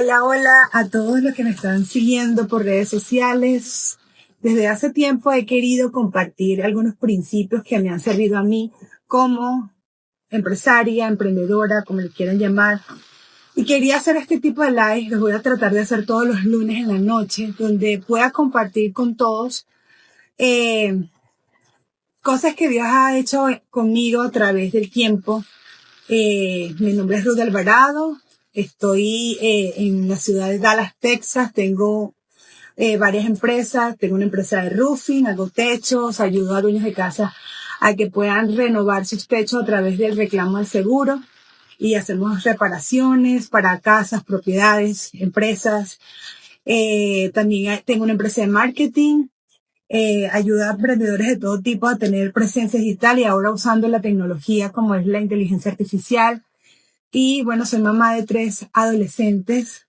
Hola, hola a todos los que me están siguiendo por redes sociales. Desde hace tiempo he querido compartir algunos principios que me han servido a mí como empresaria, emprendedora, como le quieran llamar. Y quería hacer este tipo de live, los voy a tratar de hacer todos los lunes en la noche, donde pueda compartir con todos cosas que Dios ha hecho conmigo a través del tiempo. Mi nombre es Ruth Alvarado. Estoy en la ciudad de Dallas, Texas. Tengo varias empresas. Tengo una empresa de roofing, hago techos, ayudo a dueños de casa a que puedan renovar sus techos a través del reclamo del seguro. Y hacemos reparaciones para casas, propiedades, empresas. También tengo una empresa de marketing. Ayuda a emprendedores de todo tipo a tener presencia digital y ahora usando la tecnología como es la inteligencia artificial. Y bueno, soy mamá de 3 adolescentes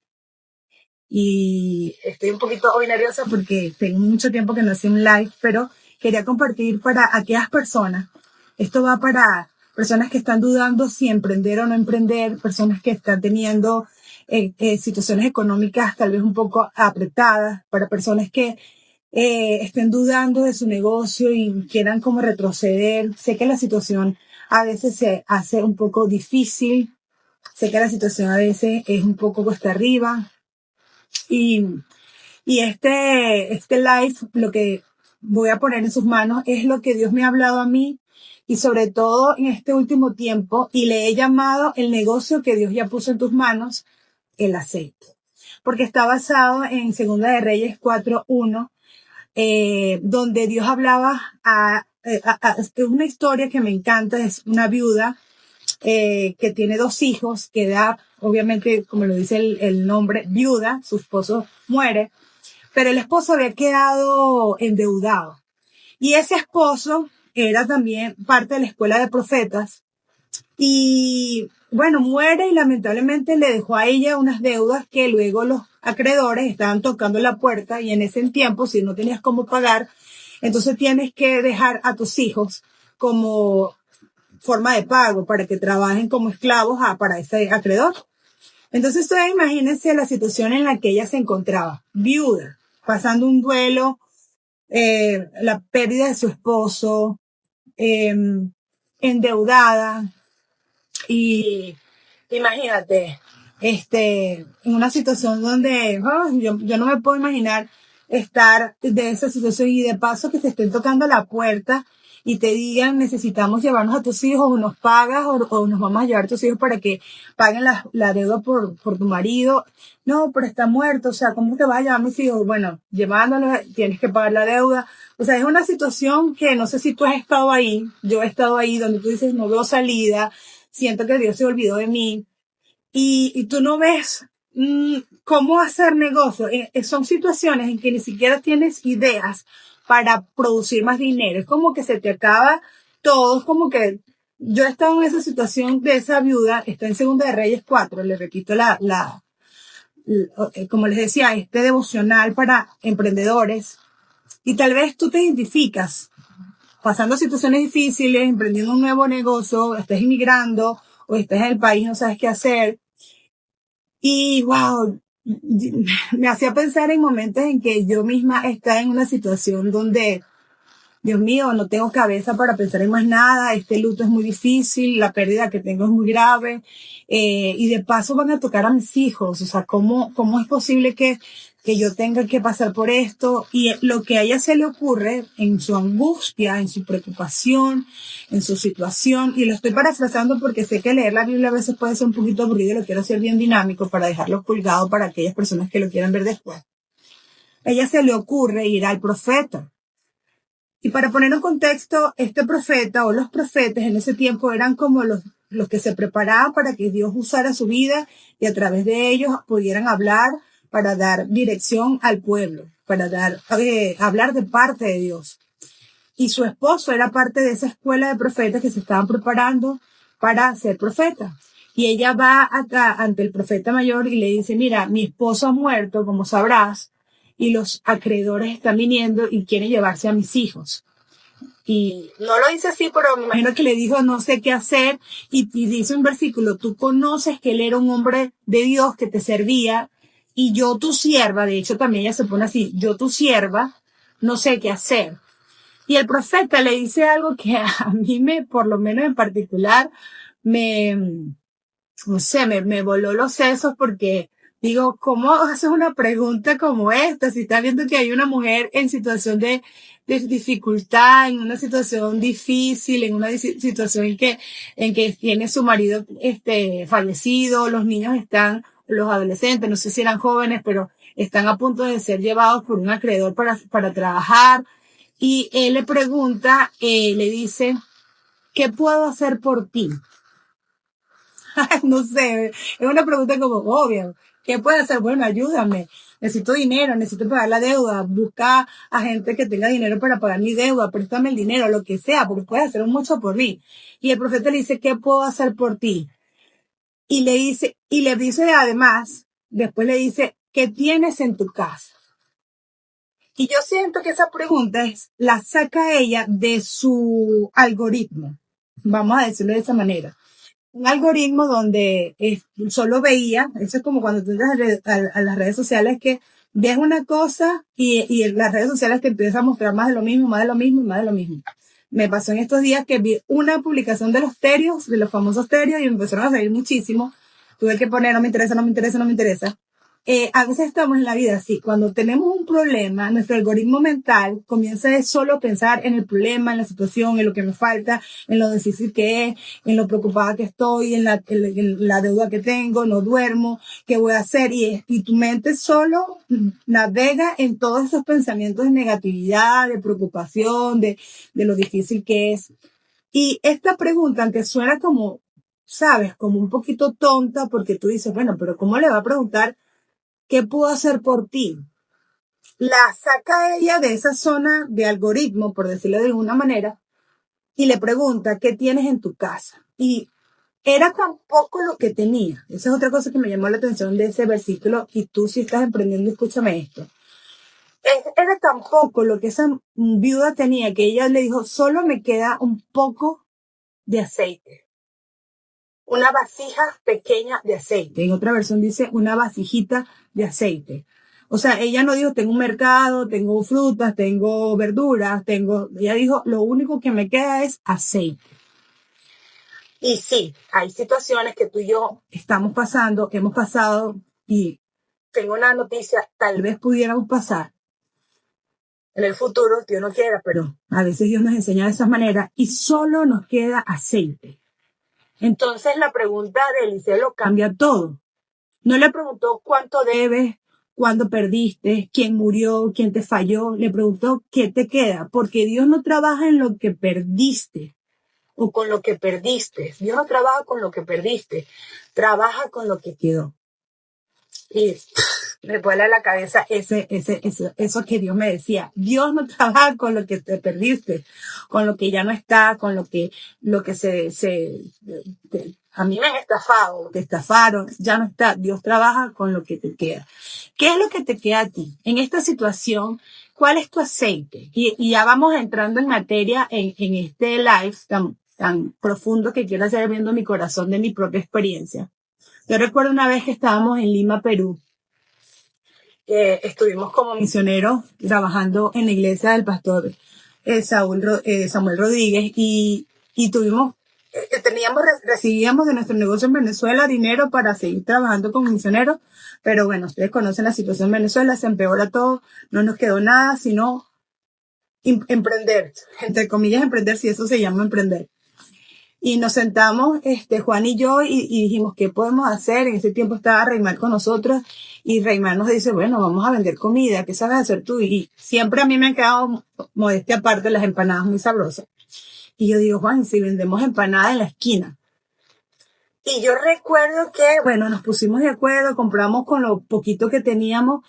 y estoy un poquito hoy nerviosa porque tengo mucho tiempo que no hacía un live, pero quería compartir para aquellas personas. Esto va para personas que están dudando si emprender o no emprender, personas que están teniendo situaciones económicas tal vez un poco apretadas, para personas que estén dudando de su negocio y quieran como retroceder. Sé que la situación a veces se hace un poco difícil. Sé que la situación a veces es un poco cuesta arriba y, y este live, lo que voy a poner en sus manos es lo que Dios me ha hablado a mí y sobre todo en este último tiempo, y le he llamado el negocio que Dios ya puso en tus manos, el aceite. Porque está basado en Segunda de Reyes 4:1, donde Dios hablaba es una historia que me encanta. Es una viuda que tiene 2 hijos, que da, obviamente, como lo dice el nombre, viuda. Su esposo muere, pero el esposo había quedado endeudado. Y ese esposo era también parte de la escuela de profetas. Y bueno, muere y lamentablemente le dejó a ella unas deudas que luego los acreedores estaban tocando la puerta, y en ese tiempo, si no tenías cómo pagar, entonces tienes que dejar a tus hijos como forma de pago para que trabajen como esclavos para ese acreedor. Entonces ustedes imagínense la situación en la que ella se encontraba, viuda, pasando un duelo, la pérdida de su esposo, eh, endeudada, y imagínate, en una situación donde yo no me puedo imaginar estar de esa situación, y de paso que te estén tocando la puerta y te digan: necesitamos llevarnos a tus hijos, o nos pagas, o nos vamos a llevar a tus hijos para que paguen la deuda por tu marido. No, pero está muerto, o sea, ¿cómo te vas a llevar a mis hijos? Bueno, llevándolos, tienes que pagar la deuda. O sea, es una situación que no sé si tú has estado ahí. Yo he estado ahí, donde tú dices: no veo salida, siento que Dios se olvidó de mí, y tú no ves cómo hacer negocio. Son situaciones en que ni siquiera tienes ideas para producir más dinero. Es como que se te acaba todo. Es como que yo he estado en esa situación de esa viuda. Está en Segunda de Reyes 4. Le repito como les decía, este devocional para emprendedores. Y tal vez tú te identificas pasando situaciones difíciles, emprendiendo un nuevo negocio, estás inmigrando o estás en el país, no sabes qué hacer. Y wow, me hacía pensar en momentos en que yo misma estaba en una situación donde, Dios mío, no tengo cabeza para pensar en más nada, este luto es muy difícil, la pérdida que tengo es muy grave, y de paso van a tocar a mis hijos. O sea, ¿cómo es posible que yo tenga que pasar por esto? Y lo que a ella se le ocurre en su angustia, en su preocupación, en su situación, y lo estoy parafraseando porque sé que leer la Biblia a veces puede ser un poquito aburrido, y lo quiero hacer bien dinámico para dejarlo colgado para aquellas personas que lo quieran ver después. A ella se le ocurre ir al profeta. Y para poner en contexto, este profeta o los profetas en ese tiempo eran como los que se preparaban para que Dios usara su vida y a través de ellos pudieran hablar para dar dirección al pueblo, para hablar de parte de Dios. Y su esposo era parte de esa escuela de profetas que se estaban preparando para ser profeta. Y ella va ante el profeta mayor y le dice: mira, mi esposo ha muerto, como sabrás, y los acreedores están viniendo y quieren llevarse a mis hijos. Y no lo dice así, pero me imagino que le dijo: no sé qué hacer. Y dice un versículo: tú conoces que él era un hombre de Dios que te servía, y yo tu sierva, de hecho también ella se pone así, yo tu sierva, no sé qué hacer. Y el profeta le dice algo que a mí por lo menos en particular, me, no sé, me voló los sesos porque digo, ¿cómo haces una pregunta como esta? Si estás viendo que hay una mujer en situación de dificultad, en una situación difícil, en una situación en que tiene su marido, fallecido, los niños están, los adolescentes, no sé si eran jóvenes, pero están a punto de ser llevados por un acreedor para trabajar. Y él le pregunta, le dice, ¿qué puedo hacer por ti? No sé, es una pregunta como obvia. ¿Qué puede hacer? Bueno, ayúdame. Necesito dinero, necesito pagar la deuda. Busca a gente que tenga dinero para pagar mi deuda. Préstame el dinero, lo que sea, porque puedes hacer mucho por mí. Y el profeta le dice, ¿qué puedo hacer por ti? Y le dice además, después le dice, ¿qué tienes en tu casa? Y yo siento que esa pregunta la saca ella de su algoritmo. Vamos a decirlo de esa manera. Un algoritmo donde solo veía, eso es como cuando tú entras a las redes sociales, que ves una cosa y en las redes sociales te empieza a mostrar más de lo mismo, más de lo mismo y más de lo mismo. Me pasó en estos días que vi una publicación de los terios, de los famosos terios, y me empezaron a reír muchísimo. Tuve que poner, no me interesa, no me interesa, no me interesa. A veces estamos en la vida así, cuando tenemos un problema, nuestro algoritmo mental comienza a solo pensar en el problema, en la situación, en lo que me falta, en lo difícil que es, en lo preocupada que estoy, en la deuda que tengo, no duermo, qué voy a hacer, y tu mente solo navega en todos esos pensamientos de negatividad, de preocupación, de lo difícil que es. Y esta pregunta, aunque suena como, sabes, como un poquito tonta, porque tú dices, bueno, pero ¿cómo le va a preguntar qué puedo hacer por ti? La saca ella de esa zona de algoritmo, por decirlo de alguna manera, y le pregunta, ¿qué tienes en tu casa? Y era tan poco lo que tenía. Esa es otra cosa que me llamó la atención de ese versículo, y tú si estás emprendiendo, escúchame esto. Era tan poco lo que esa viuda tenía que ella le dijo, solo me queda un poco de aceite. Una vasija pequeña de aceite. En otra versión dice una vasijita de aceite. O sea, ella no dijo, tengo un mercado, tengo frutas, tengo verduras, ella dijo, lo único que me queda es aceite. Y sí, hay situaciones que tú y yo estamos pasando, hemos pasado, y tengo una noticia, tal vez pudiéramos pasar en el futuro, Dios no quiera, pero a veces Dios nos enseña de esa manera, y solo nos queda aceite. Entonces la pregunta de Eliseo lo cambia todo. No le preguntó cuánto debes, cuándo perdiste, quién murió, quién te falló. Le preguntó qué te queda, porque Dios no trabaja en lo que perdiste o con lo que perdiste. Dios no trabaja con lo que perdiste, trabaja con lo que quedó. Y me vuela la cabeza eso que Dios me decía. Dios no trabaja con lo que te perdiste, con lo que ya no está, con lo que a mí me han estafado, te estafaron, ya no está. Dios trabaja con lo que te queda. ¿Qué es lo que te queda a ti? En esta situación, ¿cuál es tu aceite? Y ya vamos entrando en materia en este live tan profundo que quiero hacer viendo mi corazón de mi propia experiencia. Yo recuerdo una vez que estábamos en Lima, Perú. Estuvimos como misioneros trabajando en la iglesia del pastor Samuel Rodríguez y recibíamos de nuestro negocio en Venezuela dinero para seguir trabajando como misioneros, pero bueno, ustedes conocen la situación en Venezuela, se empeora todo, no nos quedó nada sino emprender, entre comillas emprender, si eso se llama emprender. Y nos sentamos, Juan y yo, y dijimos, ¿qué podemos hacer? En ese tiempo estaba Reymar con nosotros, y Reymar nos dice, bueno, vamos a vender comida, ¿qué sabes hacer tú? Y siempre a mí me han quedado, modestia aparte, las empanadas muy sabrosas. Y yo digo, Juan, si vendemos empanadas en la esquina. Y yo recuerdo que, bueno, nos pusimos de acuerdo, compramos con lo poquito que teníamos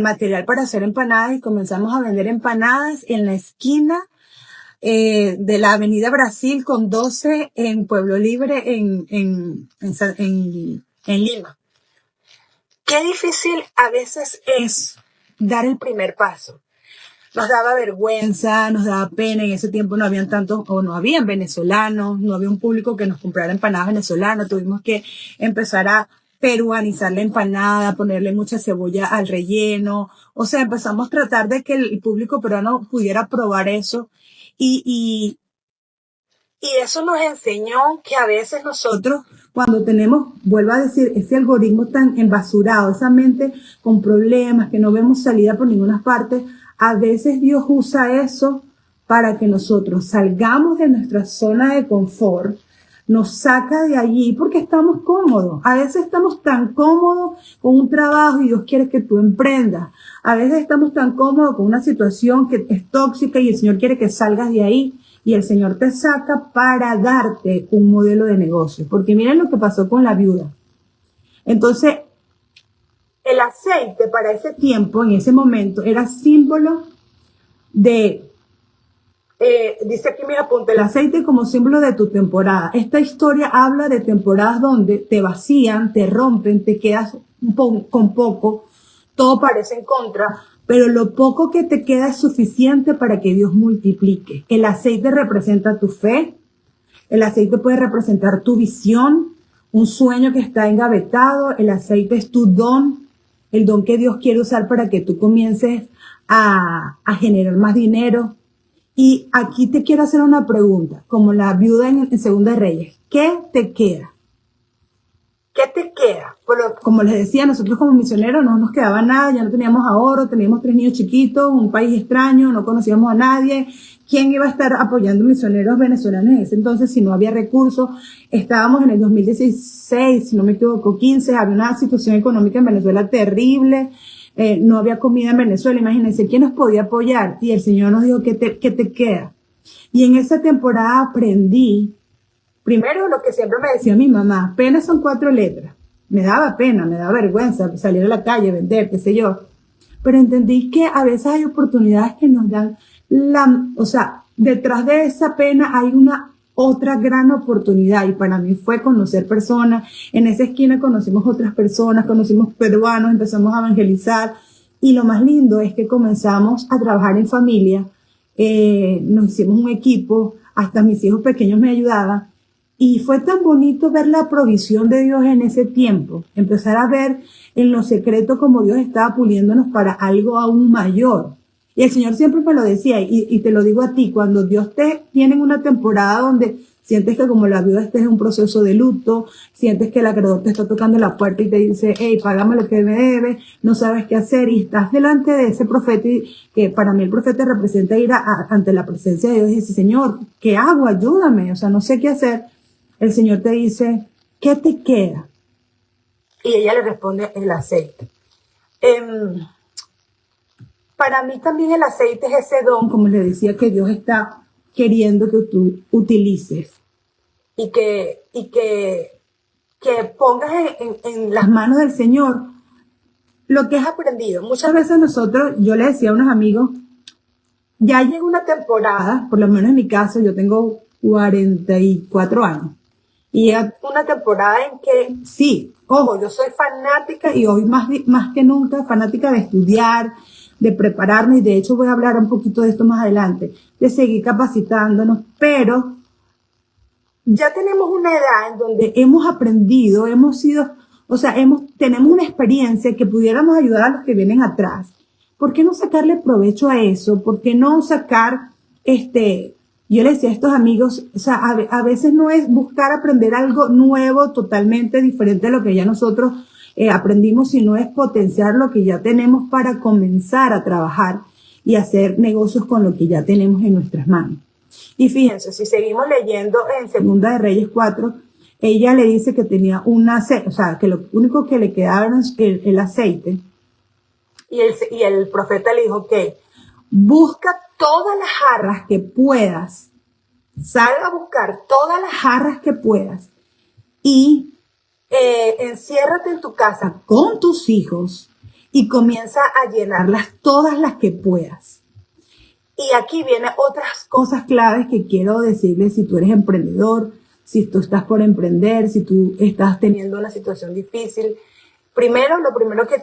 material para hacer empanadas y comenzamos a vender empanadas en la esquina de la Avenida Brasil con 12 en Pueblo Libre en Lima. Qué difícil a veces es dar el primer paso. Nos daba vergüenza, nos daba pena. En ese tiempo no habían tantos, o no habían venezolanos, no había un público que nos comprara empanadas venezolanas. Tuvimos que empezar a peruanizar la empanada, ponerle mucha cebolla al relleno. O sea, empezamos a tratar de que el público peruano pudiera probar eso. Y, y eso nos enseñó que a veces nosotros, cuando tenemos, vuelvo a decir, ese algoritmo tan embasurado, esa mente con problemas, que no vemos salida por ninguna parte, a veces Dios usa eso para que nosotros salgamos de nuestra zona de confort, nos saca de allí porque estamos cómodos. A veces estamos tan cómodos con un trabajo y Dios quiere que tú emprendas. A veces estamos tan cómodos con una situación que es tóxica y el Señor quiere que salgas de ahí. Y el Señor te saca para darte un modelo de negocio. Porque miren lo que pasó con la viuda. Entonces, el aceite para ese tiempo, en ese momento, era símbolo de, dice aquí, mira, apunta, el aceite como símbolo de tu temporada. Esta historia habla de temporadas donde te vacían, te rompen, te quedas con poco, todo parece en contra, pero lo poco que te queda es suficiente para que Dios multiplique. El aceite representa tu fe, el aceite puede representar tu visión, un sueño que está engavetado, el aceite es tu don, el don que Dios quiere usar para que tú comiences a generar más dinero. Y aquí te quiero hacer una pregunta, como la viuda en Segunda de Reyes. ¿Qué te queda? ¿Qué te queda? Bueno, como les decía, nosotros como misioneros no nos quedaba nada, ya no teníamos ahorro, teníamos 3 niños chiquitos, un país extraño, no conocíamos a nadie. ¿Quién iba a estar apoyando misioneros venezolanos en ese entonces si no había recursos? Estábamos en el 2016, si no me equivoco, 15, había una situación económica en Venezuela terrible, no había comida en Venezuela, imagínense, ¿quién nos podía apoyar? Y el Señor nos dijo, ¿qué te queda? Y en esa temporada aprendí, primero lo que siempre me decía mi mamá, pena son 4 letras. Me daba pena, me daba vergüenza salir a la calle, vender, qué sé yo. Pero entendí que a veces hay oportunidades que nos dan o sea, detrás de esa pena hay una otra gran oportunidad. Y para mí fue conocer personas. En esa esquina conocimos otras personas, conocimos peruanos, empezamos a evangelizar. Y lo más lindo es que comenzamos a trabajar en familia. Nos hicimos un equipo, hasta mis hijos pequeños me ayudaban. Y fue tan bonito ver la provisión de Dios en ese tiempo, empezar a ver en lo secreto como Dios estaba puliéndonos para algo aún mayor. Y el Señor siempre me lo decía, y te lo digo a ti, cuando Dios te tiene en una temporada donde sientes que como la viuda estés en un proceso de luto, sientes que el acreedor te está tocando la puerta y te dice, hey, págame lo que me debes, no sabes qué hacer, y estás delante de ese profeta, que para mí el profeta representa ir ante la presencia de Dios y dice, Señor, ¿qué hago? Ayúdame, o sea, no sé qué hacer. El Señor te dice, ¿qué te queda? Y ella le responde, el aceite. Para mí también el aceite es ese don, como le decía, que Dios está queriendo que tú utilices y que pongas en las manos del Señor lo que has aprendido. Muchas veces nosotros, yo le decía a unos amigos, ya llega una temporada, por lo menos en mi caso, yo tengo 44 años. Y llega una temporada en que, sí, ojo, yo soy fanática y hoy más que nunca fanática de estudiar, de prepararme, y de hecho voy a hablar un poquito de esto más adelante, de seguir capacitándonos, pero ya tenemos una edad en donde hemos aprendido, hemos sido, o sea, tenemos una experiencia que pudiéramos ayudar a los que vienen atrás. ¿Por qué no sacarle provecho a eso? ¿Por qué no sacar yo le decía a estos amigos, o sea, a veces no es buscar aprender algo nuevo, totalmente diferente a lo que ya nosotros aprendimos, sino es potenciar lo que ya tenemos para comenzar a trabajar y hacer negocios con lo que ya tenemos en nuestras manos. Y fíjense, si seguimos leyendo en Segunda de Reyes 4, ella le dice que tenía o sea, que lo único que le quedaba era el aceite. Y el profeta le dijo, ok, busca todas las jarras que puedas, salga a buscar todas las jarras que puedas y enciérrate en tu casa con tus hijos y comienza a llenarlas todas las que puedas. Y aquí vienen otras cosas claves que quiero decirles si tú eres emprendedor, si tú estás por emprender, si tú estás teniendo una situación difícil. Lo primero que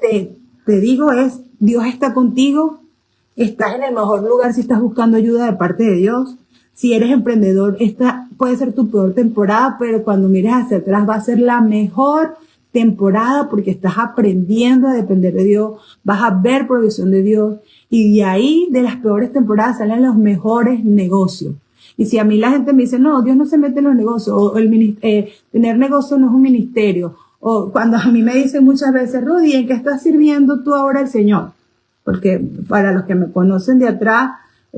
te digo es, Dios está contigo. Estás en el mejor lugar si estás buscando ayuda de parte de Dios. Si eres emprendedor, esta puede ser tu peor temporada, pero cuando mires hacia atrás va a ser la mejor temporada porque estás aprendiendo a depender de Dios, vas a ver provisión de Dios y de ahí, de las peores temporadas, salen los mejores negocios. Y si a mí la gente me dice, no, Dios no se mete en los negocios, o tener negocio no es un ministerio, o cuando a mí me dicen muchas veces, Rudy, ¿en qué estás sirviendo tú ahora al Señor? Porque para los que me conocen de atrás,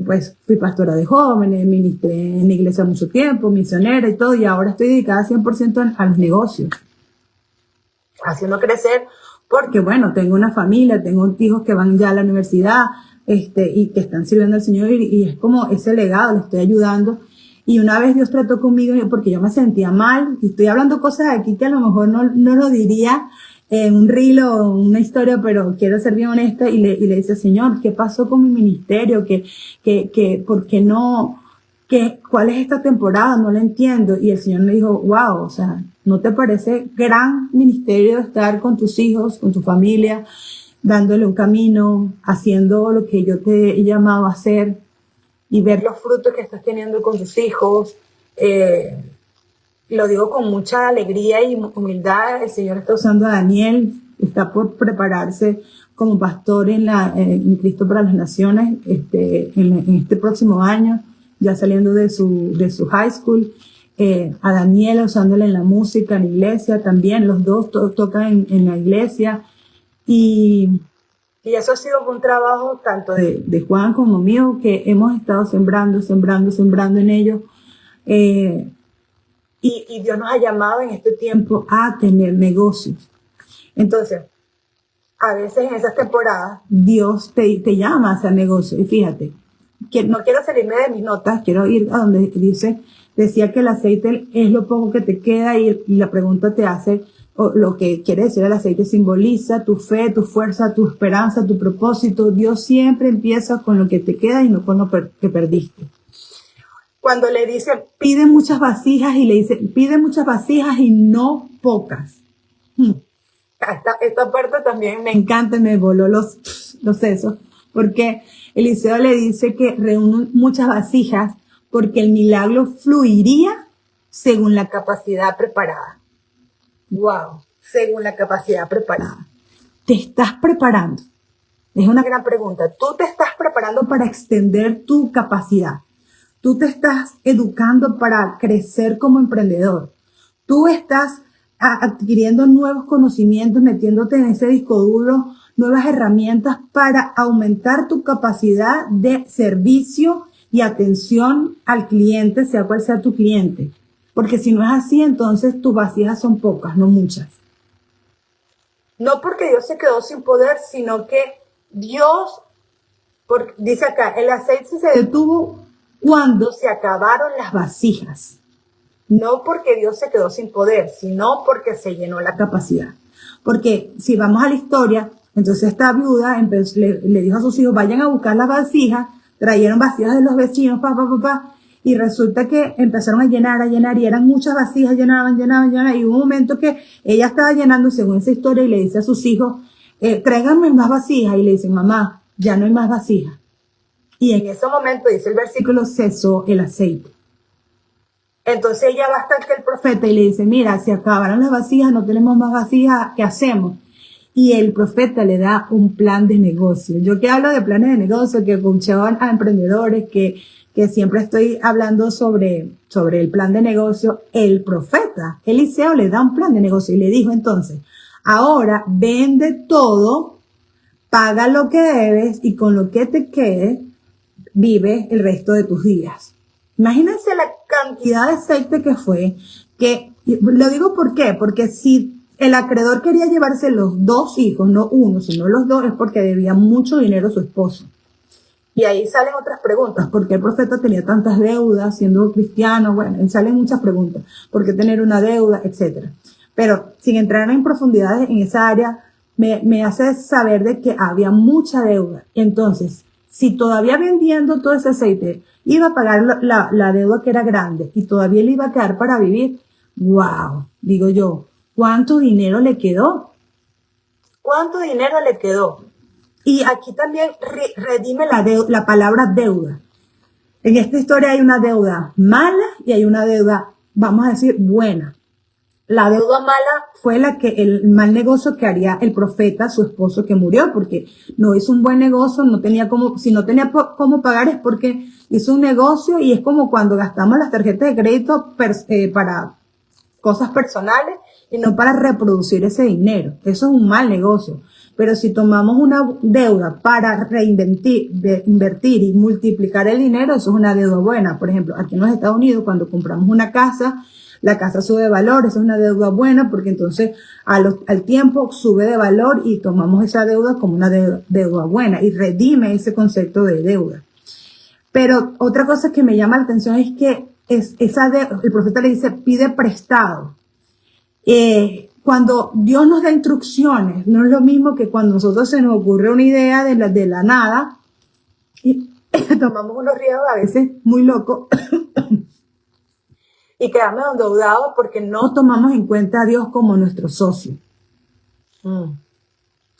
pues fui pastora de jóvenes, ministré en la iglesia mucho tiempo, misionera y todo, y ahora estoy dedicada 100% a los negocios, haciendo crecer, porque bueno, tengo una familia, tengo hijos que van ya a la universidad, y que están sirviendo al Señor, y es como ese legado, lo estoy ayudando. Y una vez Dios trató conmigo porque yo me sentía mal, y estoy hablando cosas aquí que a lo mejor no lo diría en un reel o una historia, pero quiero ser bien honesta, y le decía, Señor, ¿qué pasó con mi ministerio? ¿Por qué no? ¿Cuál es esta temporada? No la entiendo. Y el Señor me dijo, wow, o sea, ¿no te parece gran ministerio estar con tus hijos, con tu familia, dándole un camino, haciendo lo que yo te he llamado a hacer y ver los frutos que estás teniendo con tus hijos? Lo digo con mucha alegría y humildad. El Señor está usando a Daniel, está por prepararse como pastor en Cristo para las Naciones, en este próximo año, ya saliendo de su high school. A Daniel usándole en la música, en la iglesia también, los dos tocan en la iglesia. Y eso ha sido un trabajo tanto de Juan como mío, que hemos estado sembrando en ellos. Y Dios nos ha llamado en este tiempo a tener negocios. Entonces, a veces en esas temporadas, Dios te llama a hacer negocios. Y fíjate, que no quiero salirme de mis notas, quiero ir a donde decía que el aceite es lo poco que te queda, y la pregunta te hace, o lo que quiere decir el aceite simboliza tu fe, tu fuerza, tu esperanza, tu propósito. Dios siempre empieza con lo que te queda y no con lo que perdiste. Cuando le dice, pide muchas vasijas, y le dice, pide muchas vasijas y no pocas. Esta parte también me encanta, me voló los sesos, porque Eliseo le dice que reúne muchas vasijas porque el milagro fluiría según la capacidad preparada. Wow, según la capacidad preparada. ¿Te estás preparando? Es una gran pregunta. ¿Tú te estás preparando para extender tu capacidad? ¿Tú te estás educando para crecer como emprendedor? ¿Tú estás adquiriendo nuevos conocimientos, metiéndote en ese disco duro, nuevas herramientas para aumentar tu capacidad de servicio y atención al cliente, sea cual sea tu cliente? Porque si no es así, entonces tus vasijas son pocas, no muchas. No porque Dios se quedó sin poder, sino que Dios, dice acá, el aceite se detuvo cuando se acabaron las vasijas. No porque Dios se quedó sin poder, sino porque se llenó la capacidad. Porque si vamos a la historia, entonces esta viuda le dijo a sus hijos, vayan a buscar las vasijas, trajeron vasijas de los vecinos, y resulta que empezaron a llenar, y eran muchas vasijas, llenaban, y hubo un momento que ella estaba llenando, según esa historia, y le dice a sus hijos, tráiganme más vasijas, y le dicen, mamá, ya no hay más vasijas. Y en ese momento, dice el versículo, cesó el aceite. Entonces ella va hasta que el profeta y le dice, mira, se acabaron las vasijas, no tenemos más vasijas, ¿qué hacemos? Y el profeta le da un plan de negocio. Yo que hablo de planes de negocio, que coacheo a emprendedores, que siempre estoy hablando sobre el plan de negocio, el profeta Eliseo le da un plan de negocio y le dijo entonces, ahora vende todo, paga lo que debes y con lo que te quede, vive el resto de tus días. Imagínense la cantidad de aceite que fue, lo digo ¿por qué? Porque si el acreedor quería llevarse los dos hijos, no uno, sino los dos, es porque debía mucho dinero a su esposo. Y ahí salen otras preguntas. ¿Por qué el profeta tenía tantas deudas siendo cristiano? Bueno, salen muchas preguntas. ¿Por qué tener una deuda? Etcétera. Pero sin entrar en profundidades en esa área, me hace saber de que había mucha deuda. Entonces, si todavía vendiendo todo ese aceite iba a pagar la deuda que era grande y todavía le iba a quedar para vivir, wow, digo yo, ¿cuánto dinero le quedó? ¿Cuánto dinero le quedó? Y aquí también redime la palabra deuda. En esta historia hay una deuda mala y hay una deuda, vamos a decir, buena. La deuda mala fue el mal negocio que haría el profeta, su esposo que murió, porque no hizo un buen negocio, no tenía si no tenía cómo pagar es porque hizo un negocio, y es como cuando gastamos las tarjetas de crédito para cosas personales y no para reproducir ese dinero. Eso es un mal negocio. Pero si tomamos una deuda para invertir y multiplicar el dinero, eso es una deuda buena. Por ejemplo, aquí en los Estados Unidos, cuando compramos una casa, la casa sube de valor, esa es una deuda buena, porque entonces al tiempo sube de valor y tomamos esa deuda como una deuda buena y redime ese concepto de deuda. Pero otra cosa que me llama la atención es que el profeta le dice, pide prestado. Cuando Dios nos da instrucciones, no es lo mismo que cuando nosotros se nos ocurre una idea de la nada y tomamos unos riesgos a veces muy locos y quedamos endeudados porque no tomamos en cuenta a Dios como nuestro socio.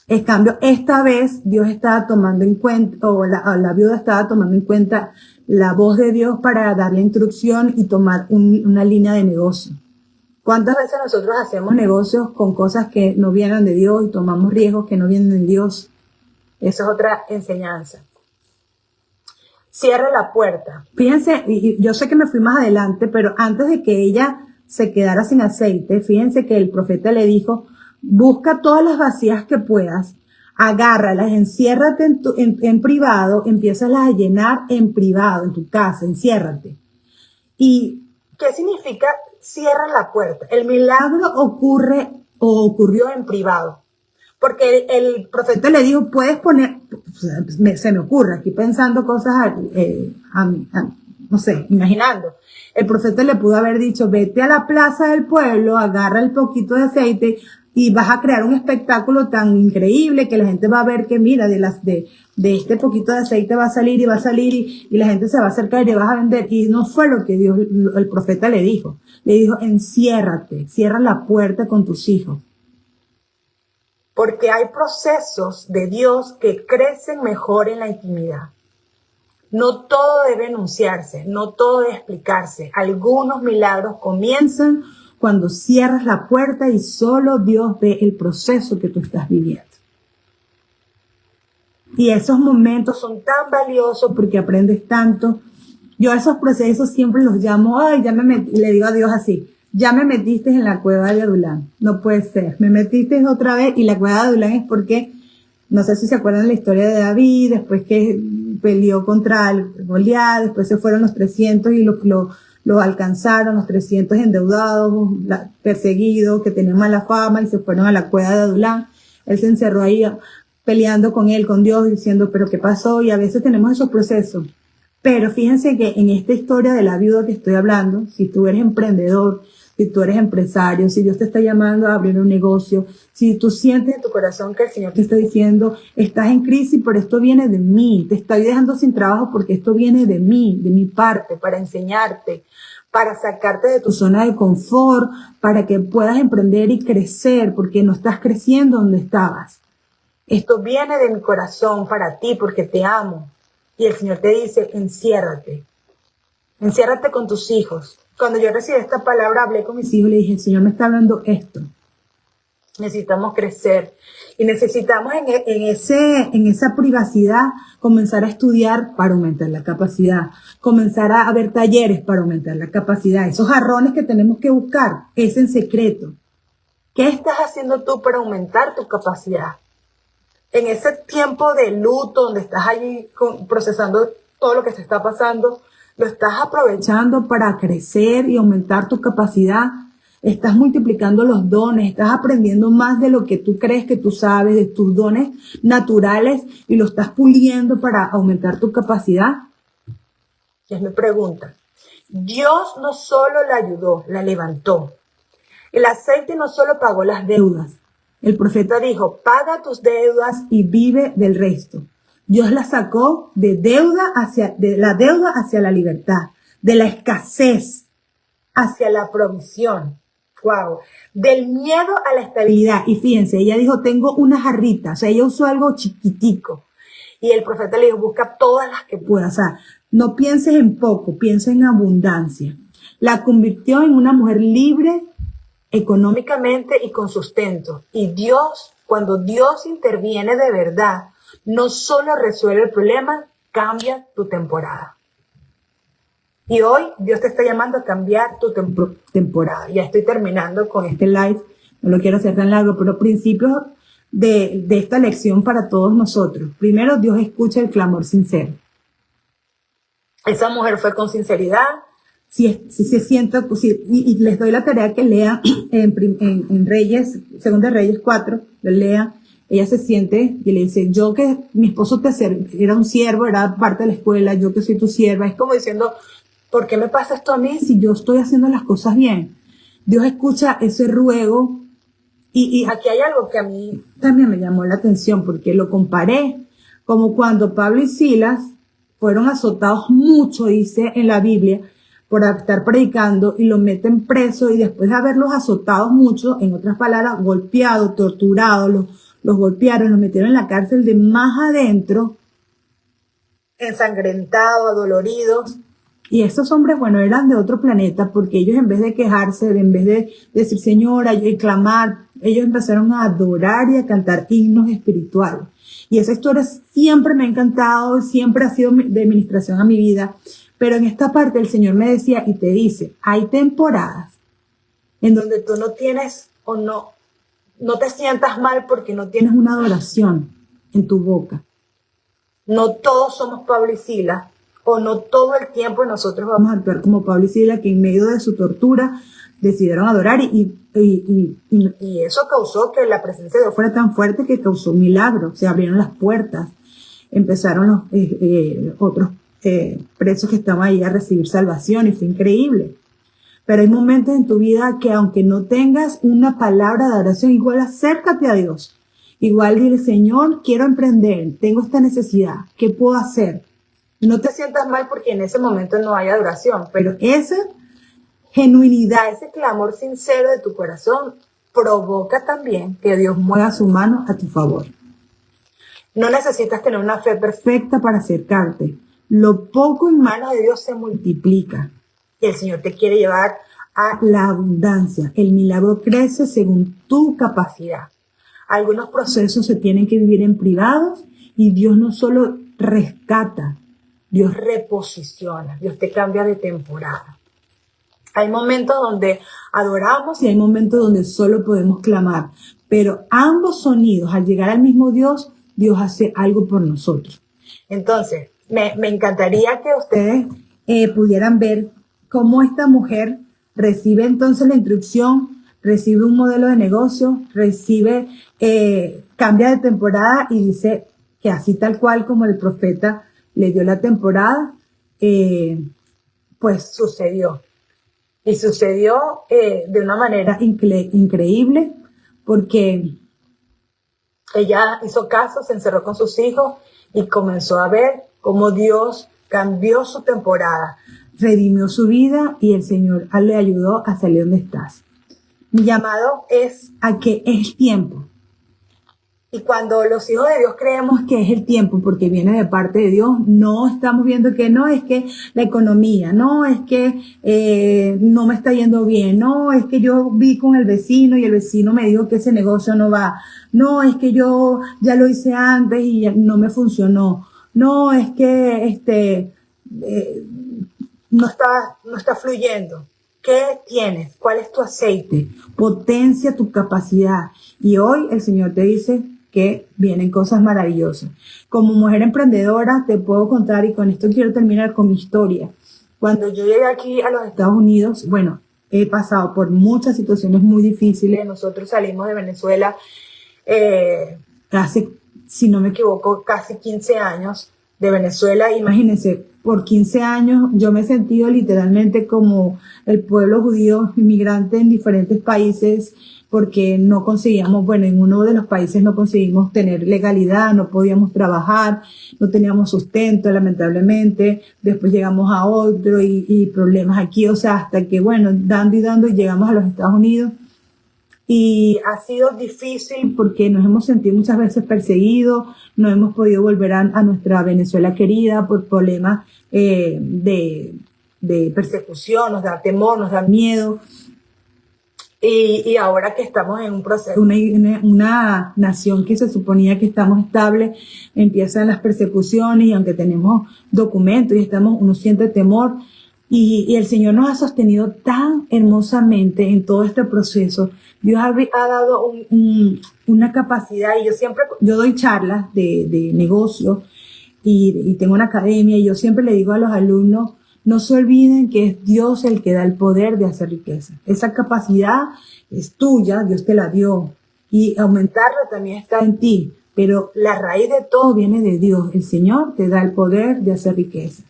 En cambio, esta vez Dios estaba tomando en cuenta, o la viuda estaba tomando en cuenta la voz de Dios para darle instrucción y tomar una línea de negocio. ¿Cuántas veces nosotros hacemos negocios con cosas que no vienen de Dios y tomamos riesgos que no vienen de Dios? Eso es otra enseñanza. Cierra la puerta. Fíjense, y yo sé que me fui más adelante, pero antes de que ella se quedara sin aceite, fíjense que el profeta le dijo, busca todas las vacías que puedas, agárralas, enciérrate en privado, empiézalas a llenar en privado, en tu casa, enciérrate. ¿Y qué significa cierra la puerta? El milagro ocurrió en privado. Porque el profeta le dijo, puedes poner, se me ocurre aquí pensando cosas, no sé, imaginando. El profeta le pudo haber dicho, vete a la plaza del pueblo, agarra el poquito de aceite y vas a crear un espectáculo tan increíble que la gente va a ver que mira, de este poquito de aceite va a salir y la gente se va a acercar y le vas a vender. Y no fue lo que el profeta le dijo. Le dijo, enciérrate, cierra la puerta con tus hijos. Porque hay procesos de Dios que crecen mejor en la intimidad. No todo debe enunciarse, no todo debe explicarse. Algunos milagros comienzan cuando cierras la puerta y solo Dios ve el proceso que tú estás viviendo. Y esos momentos son tan valiosos porque aprendes tanto. Yo a esos procesos siempre los llamo, le digo a Dios así, ya me metiste en la cueva de Adulán. No puede ser. Me metiste otra vez, y la cueva de Adulán es porque, no sé si se acuerdan la historia de David, después que peleó contra el Goliat, después se fueron los 300 y lo alcanzaron, los 300 endeudados, perseguidos, que tenían mala fama, y se fueron a la cueva de Adulán. Él se encerró ahí peleando con Dios, diciendo, pero ¿qué pasó? Y a veces tenemos esos procesos. Pero fíjense que en esta historia de la viuda que estoy hablando, si tú eres emprendedor, si tú eres empresario, si Dios te está llamando a abrir un negocio, si tú sientes en tu corazón que el Señor te está diciendo, estás en crisis, pero esto viene de mí, te estoy dejando sin trabajo porque esto viene de mí, de mi parte, para enseñarte, para sacarte de tu zona de confort, para que puedas emprender y crecer, porque no estás creciendo donde estabas. Esto viene de mi corazón para ti, porque te amo. Y el Señor te dice, enciérrate con tus hijos. Cuando yo recibí esta palabra, hablé con mis hijos y le dije, el Señor me está hablando esto. Necesitamos crecer y necesitamos en esa privacidad comenzar a estudiar para aumentar la capacidad, comenzar a ver talleres para aumentar la capacidad. Esos jarrones que tenemos que buscar es en secreto. ¿Qué estás haciendo tú para aumentar tu capacidad? En ese tiempo de luto donde estás allí procesando todo lo que te está pasando, ¿lo estás aprovechando para crecer y aumentar tu capacidad? Estás multiplicando los dones, estás aprendiendo más de lo que tú crees que tú sabes, de tus dones naturales, y lo estás puliendo para aumentar tu capacidad. Y es mi pregunta. Dios no solo la ayudó, la levantó. El aceite no solo pagó las deudas. El profeta dijo, paga tus deudas y vive del resto. Dios la sacó de la deuda hacia la libertad, de la escasez hacia la provisión. Wow. Del miedo a la estabilidad. Y fíjense, ella dijo, tengo una jarrita. O sea, ella usó algo chiquitico. Y el profeta le dijo, busca todas las que puedas. O sea, no pienses en poco, piensa en abundancia. La convirtió en una mujer libre económicamente y con sustento. Y Dios, cuando Dios interviene de verdad, no solo resuelve el problema, cambia tu temporada. Y hoy Dios te está llamando a cambiar tu temporada. Ya estoy terminando con este live, no lo quiero hacer tan largo, pero principios de esta lección para todos nosotros. Primero, Dios escucha el clamor sincero. Esa mujer fue con sinceridad. Si se sienta, y les doy la tarea que lean en Reyes, Segunda de Reyes 4, lean. Ella se siente y le dice, yo que mi esposo era un siervo, era parte de la escuela, yo que soy tu sierva. Es como diciendo, ¿por qué me pasa esto a mí si yo estoy haciendo las cosas bien? Dios escucha ese ruego. Y aquí hay algo que a mí también me llamó la atención, porque lo comparé como cuando Pablo y Silas fueron azotados mucho, dice en la Biblia, por estar predicando, y lo meten preso, y después de haberlos azotado mucho, en otras palabras, golpeados, torturados, los golpearon, los metieron en la cárcel de más adentro, ensangrentados, adoloridos. Y estos hombres, bueno, eran de otro planeta, porque ellos, en vez de quejarse, en vez de decir Señora y clamar, ellos empezaron a adorar y a cantar himnos espirituales. Y esa historia siempre me ha encantado, siempre ha sido de ministración a mi vida. Pero en esta parte el Señor me decía y te dice, hay temporadas en donde tú no tienes o no te sientas mal porque no tienes una adoración en tu boca. No todos somos Pablo y Silas, o no todo el tiempo nosotros vamos a actuar como Pablo y Silas, que en medio de su tortura decidieron adorar y eso causó que la presencia de Dios fuera tan fuerte que causó milagros. Se abrieron las puertas, empezaron los otros presos que estaban ahí a recibir salvación, y fue increíble. Pero hay momentos en tu vida que aunque no tengas una palabra de oración, igual acércate a Dios. Igual dile, Señor, quiero emprender, tengo esta necesidad, ¿qué puedo hacer? No te sientas mal porque en ese momento no hay adoración, pero esa genuinidad, ese clamor sincero de tu corazón provoca también que Dios mueva su mano a tu favor. No necesitas tener una fe perfecta para acercarte. Lo poco en manos de Dios se multiplica. Y el Señor te quiere llevar a la abundancia. El milagro crece según tu capacidad. Algunos procesos se tienen que vivir en privados, y Dios no solo rescata, Dios reposiciona, Dios te cambia de temporada. Hay momentos donde adoramos y hay momentos donde solo podemos clamar. Pero ambos sonidos, al llegar al mismo Dios, Dios hace algo por nosotros. Entonces, me encantaría que ustedes pudieran ver cómo esta mujer recibe entonces la instrucción, recibe un modelo de negocio, cambia de temporada y dice que así tal cual como el profeta le dio la temporada, pues sucedió. Y sucedió de una manera increíble, porque ella hizo caso, se encerró con sus hijos y comenzó a ver cómo Dios cambió su temporada, redimió su vida, y el Señor le ayudó a salir donde estás. Mi llamado es a que es tiempo. Y cuando los hijos de Dios creemos que es el tiempo porque viene de parte de Dios, no estamos viendo que no es que la economía, no es que no me está yendo bien, no es que yo vi con el vecino y el vecino me dijo que ese negocio no va, no es que yo ya lo hice antes y ya no me funcionó, no es que no está fluyendo. ¿Qué tienes? ¿Cuál es tu aceite? Potencia tu capacidad. Y hoy el Señor te dice que vienen cosas maravillosas. Como mujer emprendedora te puedo contar, y con esto quiero terminar con mi historia. Cuando yo llegué aquí a los Estados Unidos, bueno, he pasado por muchas situaciones muy difíciles. Nosotros salimos de Venezuela hace, si no me equivoco, casi 15 años de Venezuela. Imagínense, por 15 años yo me he sentido literalmente como el pueblo judío inmigrante en diferentes países, porque no conseguíamos, bueno, en uno de los países no conseguimos tener legalidad, no podíamos trabajar, no teníamos sustento, lamentablemente. Después llegamos a otro y problemas aquí, o sea, hasta que, bueno, dando y dando, y llegamos a los Estados Unidos. Y ha sido difícil porque nos hemos sentido muchas veces perseguidos, no hemos podido volver a nuestra Venezuela querida por problemas de persecución, nos da temor, nos da miedo. Y ahora que estamos en un proceso, una nación que se suponía que estamos estables, empiezan las persecuciones y aunque tenemos documentos y uno siente temor. Y el Señor nos ha sostenido tan hermosamente en todo este proceso. Dios ha dado una capacidad y yo doy charlas de negocio y tengo una academia y yo siempre le digo a los alumnos, no se olviden que es Dios el que da el poder de hacer riqueza. Esa capacidad es tuya, Dios te la dio. Y aumentarla también está en ti. Pero la raíz de todo viene de Dios. El Señor te da el poder de hacer riqueza.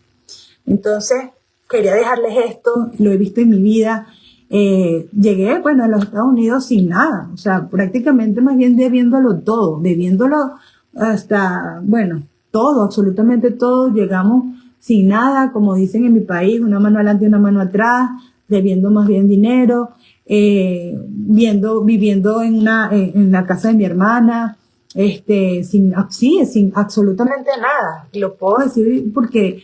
Entonces, quería dejarles esto, lo he visto en mi vida. Llegué, bueno, a los Estados Unidos sin nada. O sea, prácticamente más bien debiéndolo hasta, bueno, todo, absolutamente todo. Llegamos sin nada, como dicen en mi país, una mano adelante y una mano atrás, debiendo más bien dinero, viviendo en la casa de mi hermana, sin absolutamente nada. Y lo puedo decir porque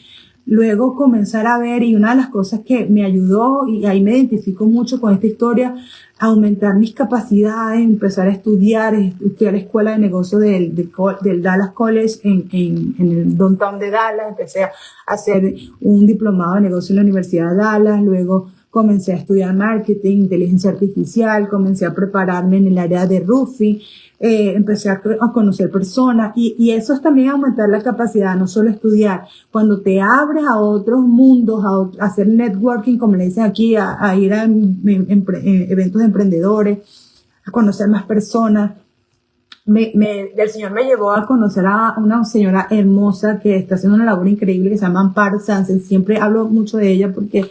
luego comenzar a ver, y una de las cosas que me ayudó, y ahí me identifico mucho con esta historia, aumentar mis capacidades, empezar a estudiar escuela de negocios del Dallas College en el downtown de Dallas. Empecé a hacer un diplomado de negocio en la Universidad de Dallas, luego comencé a estudiar marketing, inteligencia artificial, comencé a prepararme en el área de roofing, empecé a conocer personas y eso es también aumentar la capacidad, no solo estudiar. Cuando te abres a otros mundos, a hacer networking, como le dicen aquí, a ir a eventos de emprendedores, a conocer más personas. El Señor me llevó a conocer a una señora hermosa que está haciendo una labor increíble que se llama Amparo Sánchez. Siempre hablo mucho de ella porque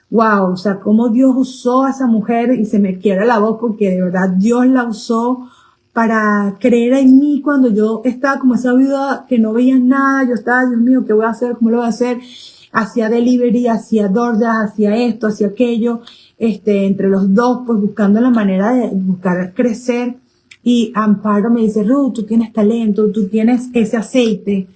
wow, o sea, cómo Dios usó a esa mujer y se me quiebra la voz porque de verdad Dios la usó para creer en mí cuando yo estaba como esa viuda que no veía nada. Yo estaba, Dios mío, ¿qué voy a hacer? ¿Cómo lo voy a hacer? Hacía delivery, hacía DoorDash, hacía esto, hacía aquello, entre los dos, pues buscando la manera de buscar crecer. Y Amparo me dice, Ruth, tú tienes talento, tú tienes ese aceite,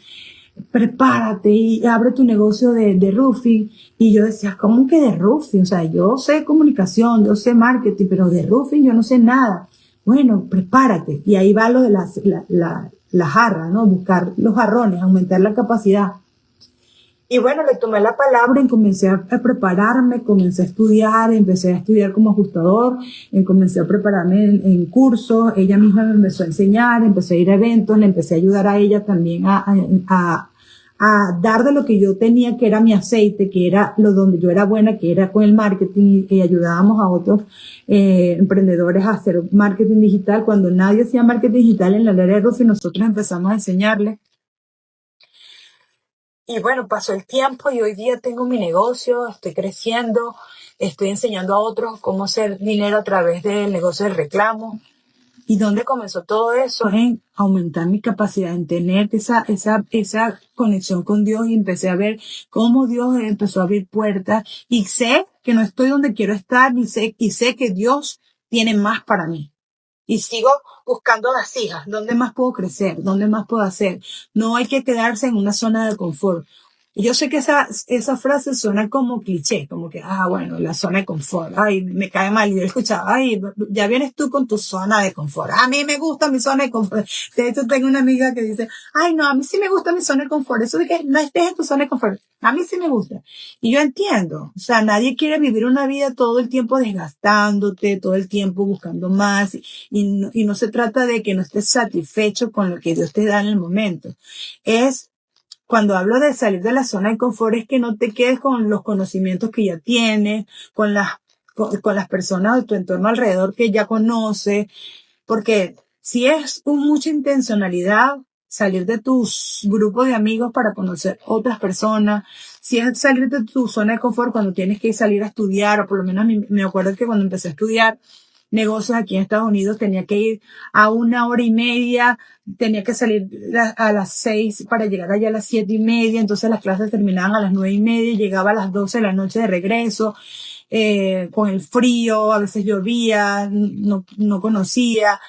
prepárate y abre tu negocio de roofing. Y yo decía, ¿cómo que de roofing? O sea, yo sé comunicación, yo sé marketing, pero de roofing yo no sé nada. Bueno, prepárate. Y ahí va lo de la jarra, ¿no? Buscar los jarrones, aumentar la capacidad. Y bueno, le tomé la palabra y comencé a prepararme, comencé a estudiar, empecé a estudiar como ajustador, comencé a prepararme en cursos, ella misma me empezó a enseñar, empecé a ir a eventos, le empecé a ayudar a ella también a dar de lo que yo tenía, que era mi aceite, que era lo donde yo era buena, que era con el marketing, y ayudábamos a otros emprendedores a hacer marketing digital. Cuando nadie hacía marketing digital en la área de roofing, nosotros empezamos a enseñarles. Y bueno, pasó el tiempo y hoy día tengo mi negocio, estoy creciendo, estoy enseñando a otros cómo hacer dinero a través del negocio del reclamo. ¿Y dónde comenzó todo eso? En aumentar mi capacidad, en tener esa conexión con Dios, y empecé a ver cómo Dios empezó a abrir puertas y sé que no estoy donde quiero estar y sé que Dios tiene más para mí. Y sigo buscando vasijas, ¿dónde más puedo crecer? ¿Dónde más puedo hacer? No hay que quedarse en una zona de confort. Y yo sé que esa frase suena como cliché, como que, bueno, la zona de confort, ay, me cae mal. Y yo escuchaba, ay, ya vienes tú con tu zona de confort. A mí me gusta mi zona de confort. De hecho, tengo una amiga que dice, ay, no, a mí sí me gusta mi zona de confort. Eso de que no estés en tu zona de confort. A mí sí me gusta. Y yo entiendo, o sea, nadie quiere vivir una vida todo el tiempo desgastándote, todo el tiempo buscando más, y no se trata de que no estés satisfecho con lo que Dios te da en el momento. Cuando hablo de salir de la zona de confort, es que no te quedes con los conocimientos que ya tienes, con las personas de tu entorno alrededor que ya conoces, porque si es con mucha intencionalidad salir de tus grupos de amigos para conocer otras personas, si es salir de tu zona de confort cuando tienes que salir a estudiar, o por lo menos me acuerdo que cuando empecé a estudiar negocios aquí en Estados Unidos tenía que ir a 1 hora y media, tenía que salir a las 6 para llegar allá a las 7:30, entonces las clases terminaban a las 9:30 y llegaba a las 12 de la noche de regreso, con el frío, a veces llovía, no conocía,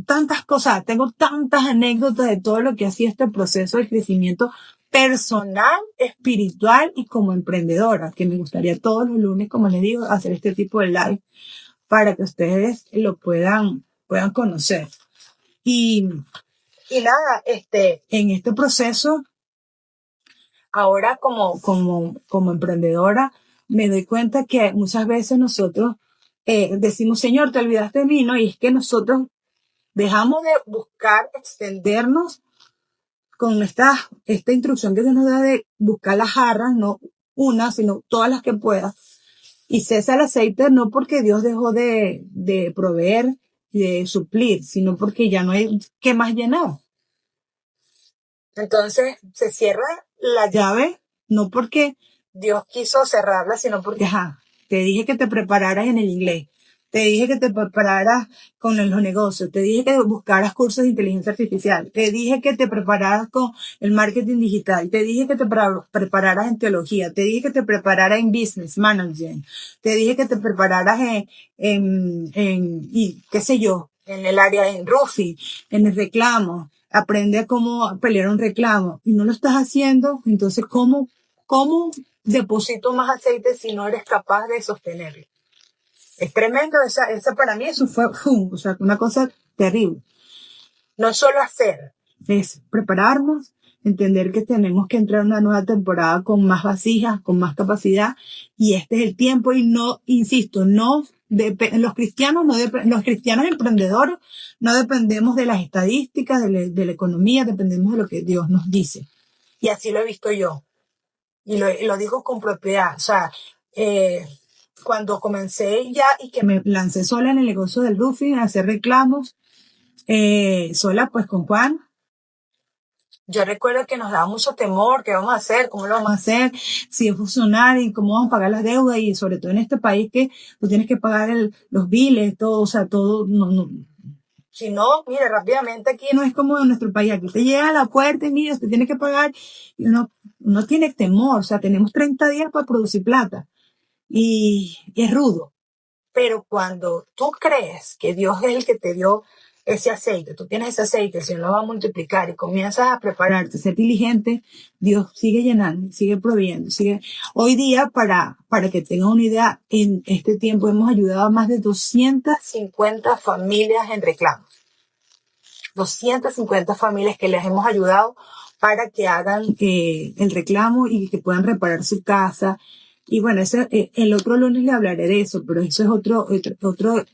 tantas cosas, tengo tantas anécdotas de todo lo que hacía este proceso de crecimiento personal, espiritual y como emprendedora, que me gustaría todos los lunes, como les digo, hacer este tipo de live para que ustedes lo puedan conocer. Y nada, en este proceso, ahora como emprendedora, me doy cuenta que muchas veces nosotros decimos, Señor, te olvidaste de mí, ¿no? Y es que nosotros dejamos de buscar extendernos con esta instrucción que se nos da de buscar las jarras, no una, sino todas las que puedas. Y cesa el aceite no porque Dios dejó de proveer y de suplir, sino porque ya no hay que más llenar. Entonces se cierra la llave, no porque Dios quiso cerrarla, sino porque, te dije que te prepararas en el inglés, te dije que te prepararas con los negocios, te dije que buscaras cursos de inteligencia artificial, te dije que te prepararas con el marketing digital, te dije que te prepararas en teología, te dije que te prepararas en business management, te dije que te prepararas y qué sé yo, en el área en roofing, en el reclamo. Aprende a cómo pelear un reclamo y no lo estás haciendo, entonces ¿cómo deposito más aceite si no eres capaz de sostenerlo? Es tremendo, esa para mí eso fue, o sea, una cosa terrible. No es solo hacer, es prepararnos, entender que tenemos que entrar a una nueva temporada con más vasijas, con más capacidad, y este es el tiempo y no, insisto, los cristianos los cristianos emprendedores no dependemos de las estadísticas, de la economía, dependemos de lo que Dios nos dice. Y así lo he visto yo. Y lo digo con propiedad. O sea, cuando comencé ya y que me lancé sola en el negocio del roofing, a hacer reclamos, sola pues con Juan, yo recuerdo que nos daba mucho temor, ¿qué vamos a hacer? ¿Cómo lo vamos a hacer? Si es funcionar y cómo vamos a pagar las deudas y sobre todo en este país que tú tienes que pagar los biles, todo, o sea, todo, no. Si no, mire, rápidamente aquí no es como en nuestro país, aquí te llega a la puerta y mira, usted tiene que pagar y uno tiene temor, o sea, tenemos 30 días para producir plata y es rudo. Pero cuando tú crees que Dios es el que te dio ese aceite, tú tienes ese aceite, el Señor lo va a multiplicar y comienzas a prepararte, ser diligente, Dios sigue llenando, sigue proveyendo, sigue. Hoy día, para que tengan una idea, en este tiempo hemos ayudado a más de 250 familias en reclamos. 250 familias que les hemos ayudado para que hagan el reclamo y que puedan reparar su casa. Y bueno, el otro lunes le hablaré de eso, pero eso es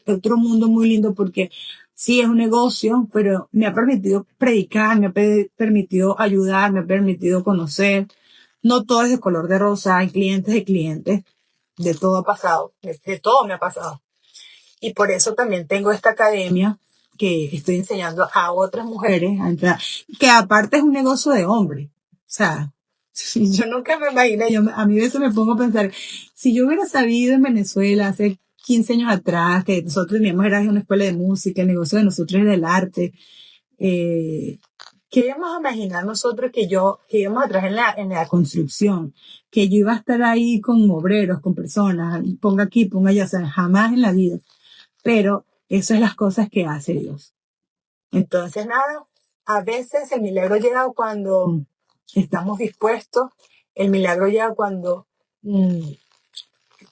otro mundo muy lindo porque sí es un negocio, pero me ha permitido predicar, me ha permitido ayudar, me ha permitido conocer. No todo es de color de rosa, hay clientes de clientes, de todo ha pasado, de todo me ha pasado. Y por eso también tengo esta academia que estoy enseñando a otras mujeres a entrar, que aparte es un negocio de hombres. O sea, yo nunca me imaginé, a mí a veces me pongo a pensar, si yo hubiera sabido en Venezuela hace 15 años atrás que nosotros teníamos era una escuela de música, el negocio de nosotros era el arte, ¿qué íbamos a imaginar nosotros que íbamos a trabajar en la construcción? Que yo iba a estar ahí con obreros, con personas, ponga aquí, ponga allá, o sea, jamás en la vida. Pero eso es las cosas que hace Dios. Entonces, nada, a veces el milagro llega cuando estamos dispuestos, el milagro llega cuando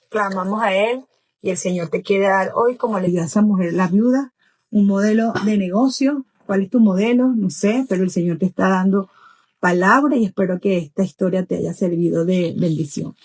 clamamos a Él y el Señor te quiere dar hoy, como le dio a esa mujer, la viuda, un modelo de negocio. ¿Cuál es tu modelo? No sé, pero el Señor te está dando palabra y espero que esta historia te haya servido de bendición.